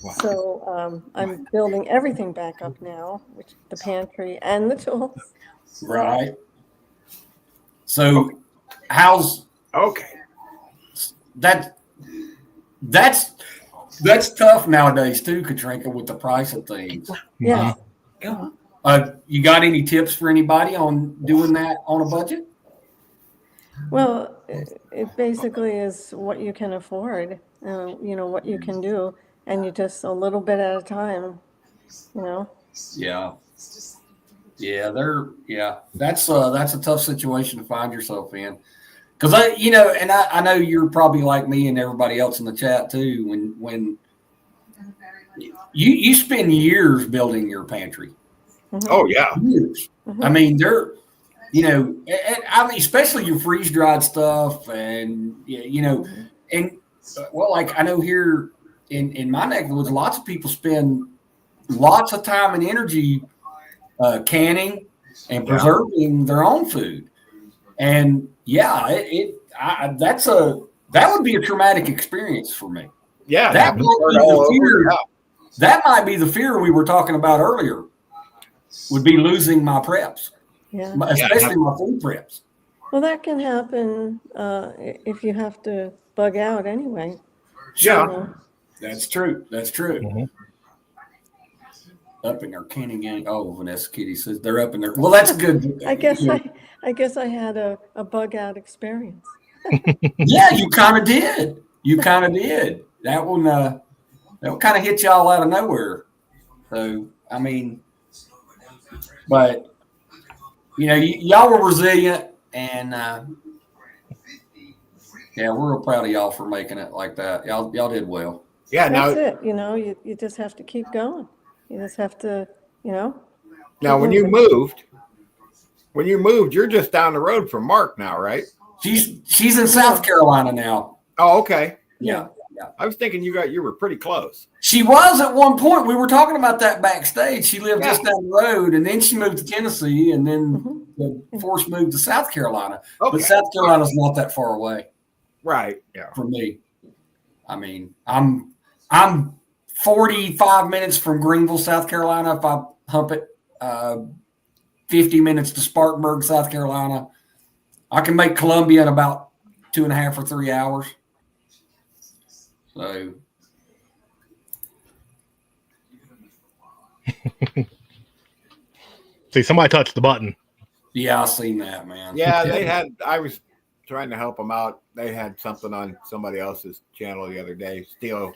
S3: Wow.
S5: So I'm building everything back up now, which the pantry and the tools.
S2: Right. So, how's
S3: Okay.
S2: that's tough nowadays too, Katrinka, with the price of things.
S5: Yeah.
S2: You got any tips for anybody on doing that on a budget?
S5: Well, it basically is what you can afford, what you can do, and you just a little bit at a time,
S2: Yeah. Yeah, that's a tough situation to find yourself in. Because I know you're probably like me and everybody else in the chat too. When you spend years building your pantry.
S5: Mm-hmm.
S3: Oh yeah.
S2: Years.
S5: Mm-hmm.
S2: I mean, especially your freeze dried stuff, and like I know here in my neck of the woods, lots of people spend lots of time and energy canning and preserving their own food. And yeah, that's a That would be a traumatic experience for me.
S3: Yeah,
S2: That might be the fear.
S3: Yeah.
S2: That might be the fear we were talking about earlier. Would be losing my preps,
S5: Yeah.
S2: especially my food preps.
S5: Well, that can happen if you have to bug out anyway.
S3: Yeah.
S5: You know.
S2: That's true. That's true.
S4: Mhm.
S2: Up in their Kenny gang. Oh, Vanessa Kitty says they're up in there. Well, that's good.
S5: I guess I had a bug out experience.
S2: Yeah, you kind of did. You kind of did. That one kind of hit y'all out of nowhere. So, I mean, but, y'all were resilient, and, yeah, we're real proud of y'all for making it like that. Y'all did well.
S3: Yeah.
S5: That's
S3: Now,
S5: it. You just have to keep going. You just have to,
S3: now
S5: keep
S3: when you
S5: moving.
S3: moved, you're just down the road from Mark now, right?
S2: She's in South Carolina now.
S3: Oh, okay.
S2: Yeah.
S3: I was thinking you were pretty close.
S2: She was at one point. We were talking about that backstage. She lived just down the road, and then she moved to Tennessee, and then the force moved to South Carolina.
S3: Okay.
S2: But South Carolina's not that far away.
S3: Right. Yeah.
S2: For me. I mean, I'm 45 minutes from Greenville, South Carolina. If I hump it, 50 minutes to Spartanburg, South Carolina. I can make Columbia in about 2.5 or 3 hours. So.
S4: See, somebody touched the button.
S2: Yeah, I seen that, man.
S3: Yeah, I was trying to help them out. They had something on somebody else's channel the other day. Steele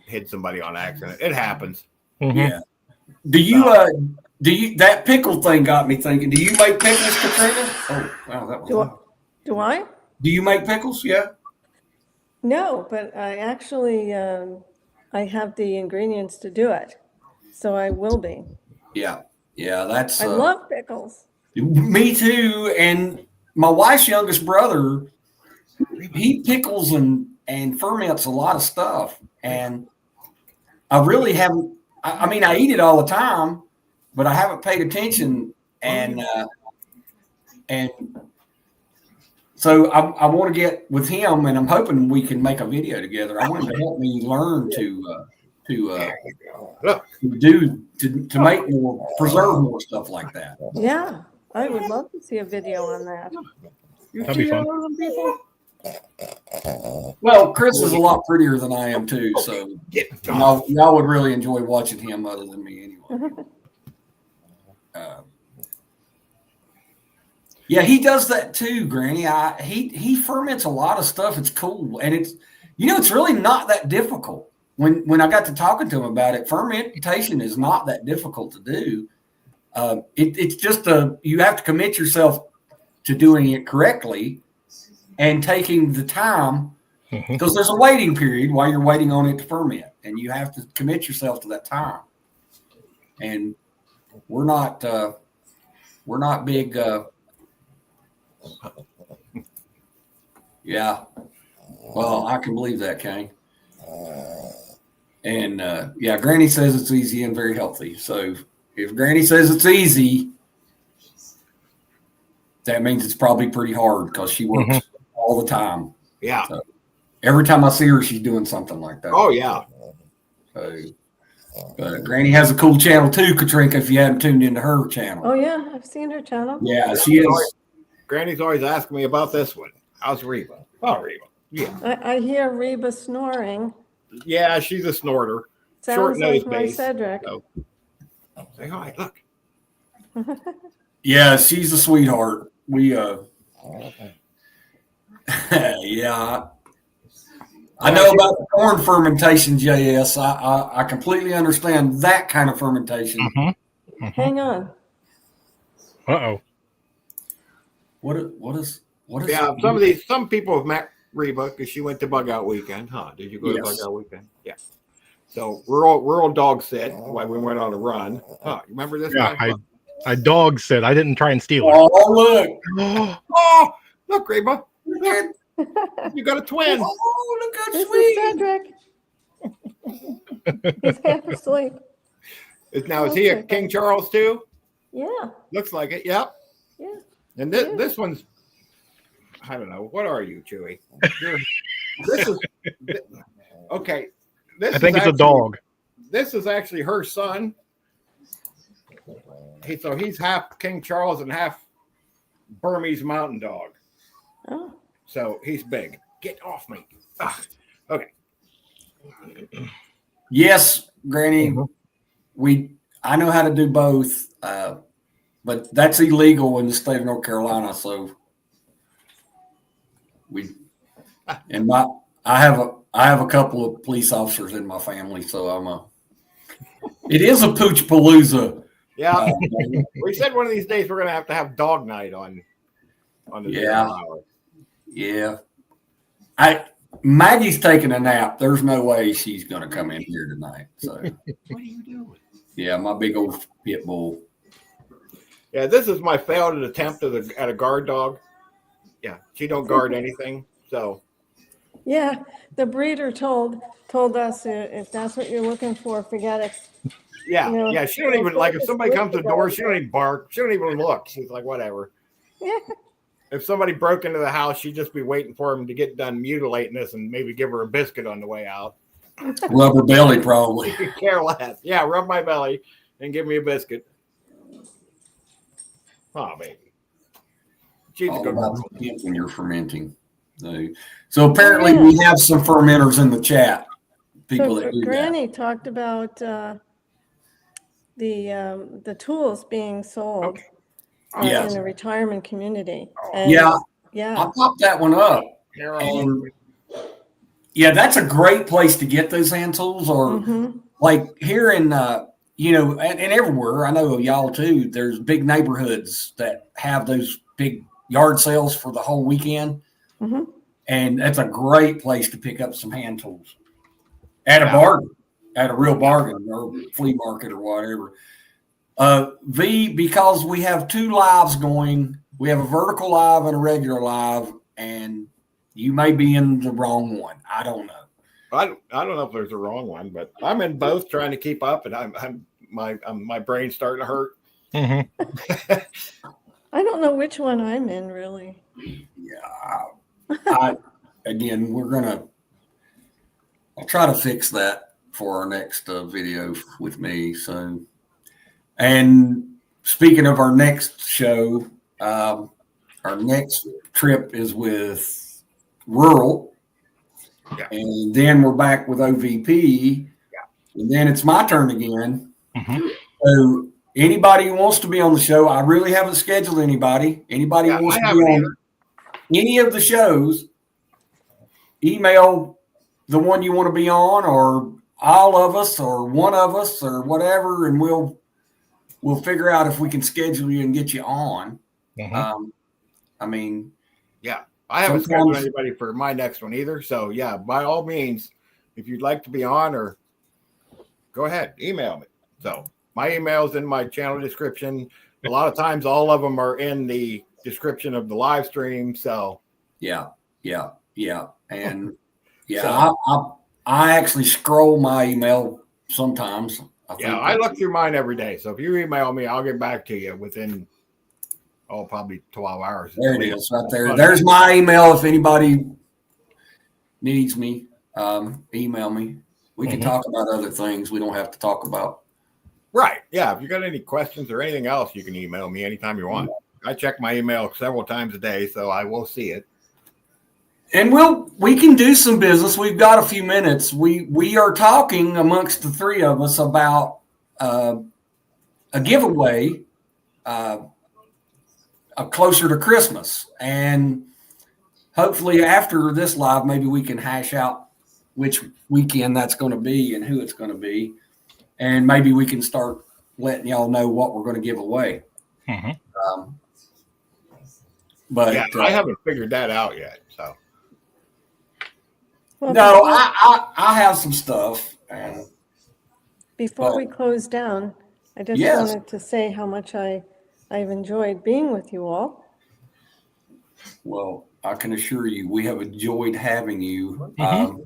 S3: hit somebody on accident. It happens.
S4: Mhm.
S2: Yeah. Do you that pickle thing got me thinking. Do you make pickles, Katrina? Oh, wow, that was loud.
S5: Do I?
S2: Do you make pickles? Yeah.
S5: No, but I actually I have the ingredients to do it, so I will be.
S2: Yeah. That's.
S5: I love pickles.
S2: Me too. And my wife's youngest brother, he pickles and ferments a lot of stuff. And I really haven't. I mean, I eat it all the time, but I haven't paid attention. And so I want to get with him, and I'm hoping we can make a video together. I want him to help me learn to make more, preserve more stuff like that.
S5: Yeah, I would love to see a video on that.
S4: That'd be fun.
S2: Well, Chris is a lot prettier than I am too, so y'all would really enjoy watching him, other than me anyway. Yeah, he does that too, Granny. He ferments a lot of stuff. It's cool, and it's really not that difficult. When I got to talking to him about it, fermentation is not that difficult to do. It's just you have to commit yourself to doing it correctly and taking the time, because there's a waiting period while you're waiting on it to ferment, and you have to commit yourself to that time. And we're not big. Yeah. Well, I can believe that, Kane. And Granny says it's easy and very healthy. So if Granny says it's easy, that means it's probably pretty hard, because she works all the time.
S3: Yeah.
S2: So every time I see her, she's doing something like that.
S3: Oh, yeah.
S2: So, but Granny has a cool channel too, Katrinka, if you haven't tuned into her channel.
S5: Oh yeah, I've seen her channel.
S2: Yeah, she is.
S3: Granny's always asking me about this one. How's Reba? Oh, Reba. Yeah.
S5: I hear Reba snoring.
S3: Yeah, she's a snorter.
S5: Sounds
S3: Short
S5: like
S3: nose
S5: my
S3: base.
S5: Cedric.
S3: So. Say hi, look.
S2: Yeah, she's a sweetheart. We yeah. I know about the corn fermentation, JS. I completely understand that kind of fermentation.
S5: Hang on.
S4: Uh-oh.
S2: What is
S3: Yeah, some people have met Reba because she went to Bug Out Weekend. Huh? Did you go to Bug Out Weekend? Yeah. So rural dog sit while we went on a run. Huh? You remember this?
S4: Yeah,
S3: guy?
S4: I dog said I didn't try and steal it.
S2: Oh, look.
S3: Oh, look, Reba. You got a twin.
S2: Oh, look how
S5: This
S2: sweet.
S5: is Cedric. He's half asleep.
S3: Is he a King Charles too?
S5: Yeah.
S3: Looks like it. Yep.
S5: Yeah.
S3: And this one's, I don't know. What are you, Chewy? This is okay. This
S4: I think it's
S3: actually,
S4: a dog.
S3: This is actually her son. He's half King Charles and half Burmese mountain dog.
S5: Oh,
S3: So he's big. Get off me. Ugh. Okay.
S2: Yes, Granny. I know how to do both, but that's illegal in the state of North Carolina. So I have a couple of police officers in my family, so it is a pooch palooza.
S3: Yeah. We said one of these days we're gonna have dog night on the 0 hour.
S2: Yeah. Maggie's taking a nap. There's no way she's gonna come in here tonight. So
S3: What are you doing?
S2: yeah, my big old pit bull.
S3: Yeah, this is my failed attempt at a guard dog. Yeah, she don't guard anything. So
S5: yeah. The breeder told us if that's what you're looking for, forget it.
S3: yeah,
S5: You know,
S3: yeah. She don't even like if somebody comes to the door, she don't even bark. She don't even look. She's like, whatever.
S5: Yeah.
S3: If somebody broke into the house, she'd just be waiting for him to get done mutilating us and maybe give her a biscuit on the way out.
S2: Rubber belly, probably.
S3: She could care less. Yeah, rub my belly and give me a biscuit. Oh, baby. She's a
S2: All
S3: good
S2: about
S3: girl.
S2: when you're fermenting. So apparently we have some fermenters in the chat. People that do
S5: Granny talked about the tools being sold
S2: Yes.
S5: in the retirement community.
S2: that.
S5: And,
S2: I
S5: yeah.
S2: popped that one up. And yeah, that's a great place to get those hand tools. Or like here in and everywhere, I know y'all too, there's big neighborhoods that have those big yard sales for the whole weekend. And that's a great place to pick up some hand tools at a bargain, at a real bargain, or flea market or whatever. Because we have 2 lives going, we have a vertical live and a regular live, and you may be in the wrong one. I don't know.
S3: I don't know if there's a wrong one, but I'm in both trying to keep up, and my brain's starting to hurt.
S5: I don't know which one I'm in, really.
S2: Yeah. Again, I'll try to fix that for our next video with me. So, and speaking of our next show, our next trip is with Rural.
S3: Yeah.
S2: And then we're back with OVP.
S3: Yeah.
S2: And then it's my turn again. So anybody who wants to be on the show, I really haven't scheduled anybody. Anybody who wants to be on any of the shows, email the one you want to be on, or all of us, or one of us, or whatever, and we'll figure out if we can schedule you and get you on. I mean,
S3: yeah, I haven't scheduled anybody for my next one either. So yeah, by all means, if you'd like to be on, or go ahead, email me. So my email's in my channel description. A lot of times, all of them are in the description of the live stream. So
S2: yeah, and I actually scroll my email sometimes.
S3: I look through mine every day. So if you email me, I'll get back to you within probably 12 hours.
S2: There it is, right there. There's my email. If anybody needs me, email me. We can talk about other things we don't have to talk about.
S3: Right. Yeah. If you got any questions or anything else, you can email me anytime you want. I check my email several times a day, so I will see it.
S2: And we can do some business. We've got a few minutes. We are talking amongst the 3 of us about a giveaway closer to Christmas. And hopefully after this live, maybe we can hash out which weekend that's going to be and who it's going to be. And maybe we can start letting y'all know what we're going to give away. But
S3: yeah, I haven't figured that out yet. So
S2: no, I have some stuff.
S5: Before we close down, I just wanted to say how much I've enjoyed being with you all.
S2: Well, I can assure you, we have enjoyed having you. And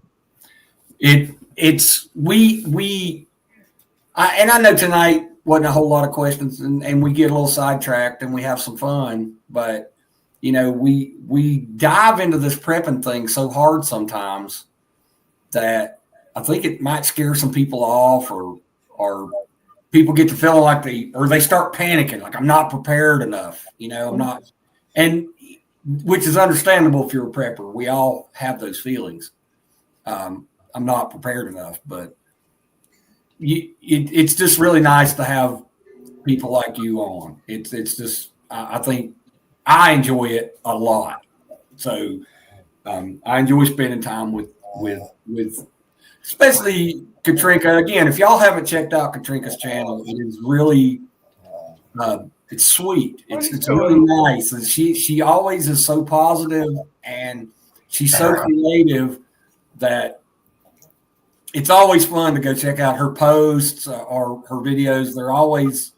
S2: I know tonight wasn't a whole lot of questions, and we get a little sidetracked and we have some fun, but we dive into this prepping thing so hard sometimes that I think it might scare some people off, or people get to feeling like they start panicking, like I'm not prepared enough. I'm not, and which is understandable if you're a prepper. We all have those feelings. I'm not prepared enough, but it's just really nice to have people like you on. It's just I think I enjoy it a lot. So I enjoy spending time with especially Katrinka. Again, if y'all haven't checked out Katrinka's channel, it is really it's sweet. It's really nice, and she always is so positive, and she's so creative that it's always fun to go check out her posts or her videos. They're always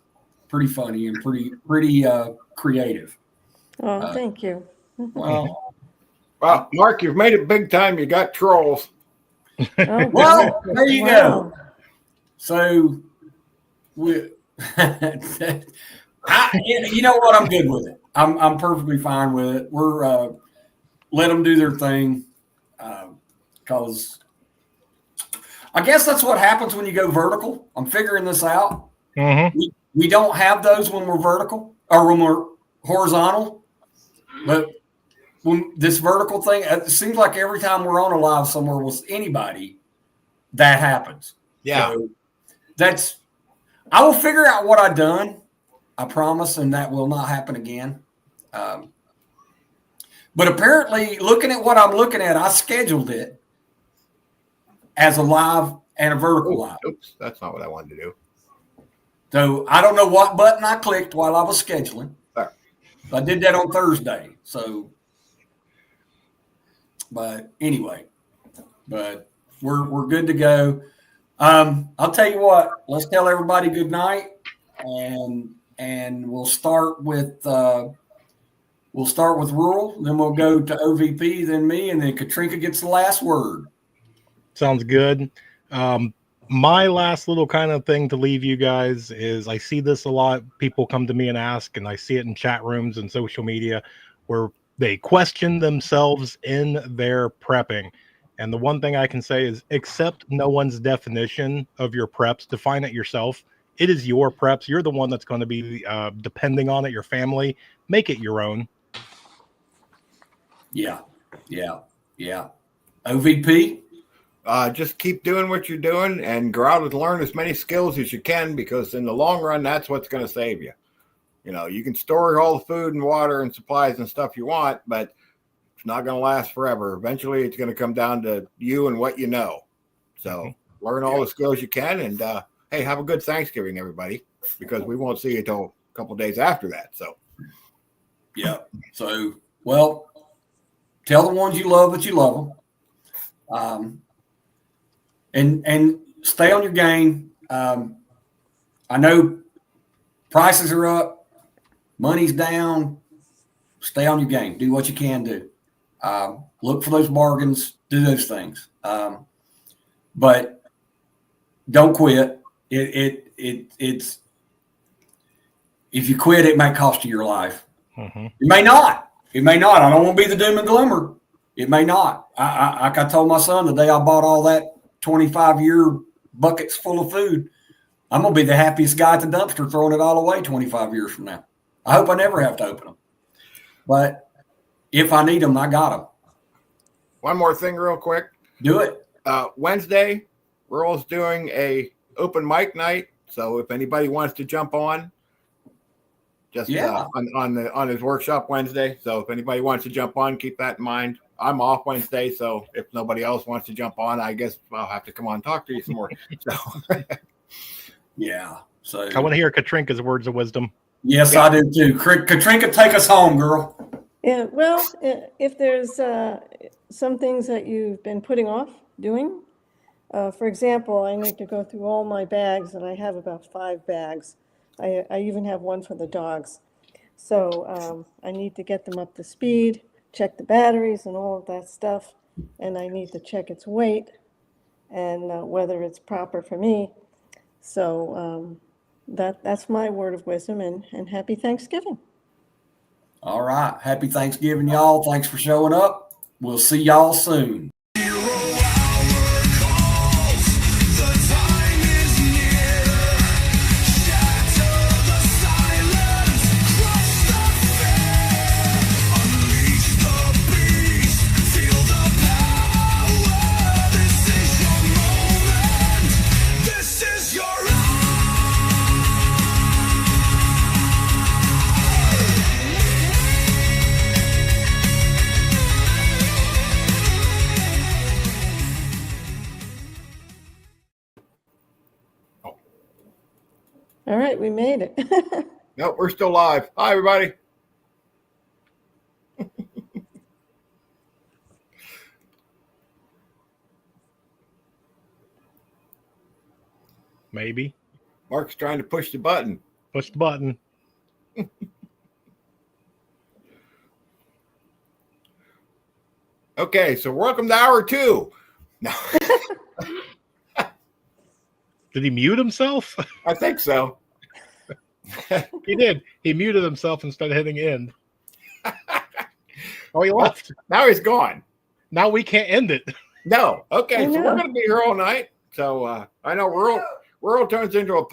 S2: pretty funny and pretty creative.
S5: Oh, thank you.
S2: Well,
S3: Mark, you've made it big time. You got trolls.
S5: Oh,
S2: well, there you
S5: wow.
S2: go. So we, you know what? I'm good with it. I'm perfectly fine with it. We're let them do their thing, because I guess that's what happens when you go vertical. I'm figuring this out.
S4: Mm-hmm.
S2: We don't have those when we're vertical or when we're horizontal, but when this vertical thing, it seems like every time we're on a live somewhere with anybody, that happens.
S3: Yeah.
S2: So I will figure out what I've done. I promise, and that will not happen again. But apparently, looking at what I'm looking at, I scheduled it as a live and a vertical live.
S3: Oops, that's not what I wanted to do.
S2: So I don't know what button I clicked while I was scheduling.
S3: Right.
S2: I did that on Thursday. So, but anyway, we're good to go. I'll tell you what. Let's tell everybody good night, and we'll start with rural. Then we'll go to OVP, then me, and then Katrinka gets the last word.
S4: Sounds good. My last little kind of thing to leave you guys is I see this a lot. People come to me and ask, and I see it in chat rooms and social media where they question themselves in their prepping. And the one thing I can say is accept no one's definition of your preps. Define it yourself. It is your preps. You're the one that's going to be depending on it, your family. Make it your own.
S2: Yeah. OVP?
S3: Just keep doing what you're doing and go out and learn as many skills as you can, because in the long run, that's what's going to save you. You can store all the food and water and supplies and stuff you want, but it's not going to last forever. Eventually, it's going to come down to you and what you know. So learn all the skills you can, and hey, have a good Thanksgiving, everybody, because we won't see you till a couple of days after that. So,
S2: yeah. So, well, tell the ones you love that you love them. And stay on your game. I know prices are up, money's down. Stay on your game. Do what you can do. Look for those bargains. Do those things. But don't quit. It's if you quit, it may cost you your life.
S4: Mm-hmm.
S2: It may not. I don't want to be the doom and gloomer. It may not. Like I told my son the day I bought all that 25-year buckets full of food, I'm going to be the happiest guy at the dumpster throwing it all away 25 years from now. I hope I never have to open them. But if I need them, I got them.
S3: one more thing real quick.
S2: Do it.
S3: Wednesday, Earl's doing a open mic night. So if anybody wants to jump on, just on his workshop Wednesday. So if anybody wants to jump on, keep that in mind. I'm off Wednesday, so if nobody else wants to jump on, I guess I'll have to come on and talk to you some more. So
S2: Yeah. So
S4: I want to hear Katrinka's words of wisdom.
S2: Yes, yeah. I do too. Katrinka, take us home, girl.
S5: Yeah, well, if there's some things that you've been putting off doing, for example, I need to go through all my bags, and I have about 5 bags. I even have one for the dogs. So I need to get them up to speed, check the batteries and all of that stuff, and I need to check its weight and whether it's proper for me. So that's my word of wisdom, and happy Thanksgiving.
S2: All right. Happy Thanksgiving, y'all. Thanks for showing up. We'll see y'all soon.
S5: All right, we made it.
S3: Nope, we're still live. Hi, everybody.
S4: Maybe.
S3: Mark's trying to push the button.
S4: Push the button.
S3: Okay, so welcome to hour 2. No,
S4: Did he mute himself?
S3: I think so.
S4: He did. He muted himself instead of hitting end. Oh, he left.
S3: Now he's gone.
S4: Now we can't end it.
S3: No. Okay,
S5: I
S3: so we're
S5: know.
S3: going to be here all night. So I know Rural turns into a